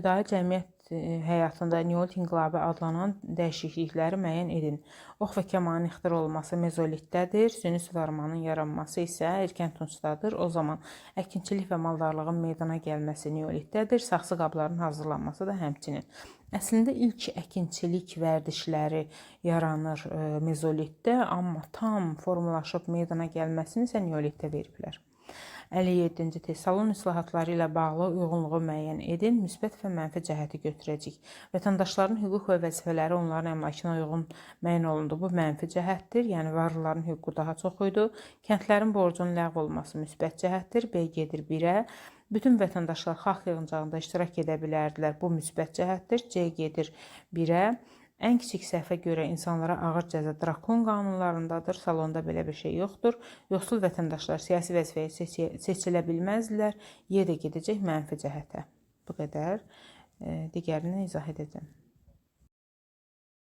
İbtidai cəmiyyət həyatında Neolit inqilabı adlanan dəyişiklikləri müəyyən edin. Ox və kamanın ixtira olması mezolitdədir, süni suvarmanın yaranması isə erkən tuncdadır. O zaman əkinçilik və maldarlığın meydana gəlməsi neolitdədir, saxsı qabların hazırlanması da həmçinin. Əslində ilk əkinçilik vərdişləri yaranır mezolitdə, amma tam formalaşıb meydana gəlməsini isə neolitdə veriblər. 57-ci test. Salon islahatları ilə bağlı uyğunluğu müəyyən edin. Müsbət və mənfi cəhəti götürəcək. Vətəndaşların hüquq və vəzifələri onların əmlakına uyğun müəyyən olundu. Bu mənfi cəhətdir, yəni varlıların hüququ daha çox idi. Kəndlərin borcunun ləğv olması müsbət cəhətdir. B gedir 1-ə. Bütün vətəndaşlar xalq yığıncağında iştirak edə bilərdilər. Bu müsbət cəhətdir. C gedir 1-ə. Ən kiçik səhvə görə insanlara ağır cəza drakon qanunlarındadır. Salonda belə bir şey yoxdur. Yoxsul vətəndaşlar siyasi vəzifəyə seçilə bilməzdilər. Y də gedəcək mənfi cəhətə. Bu qədər. Digərini izah edəcəm.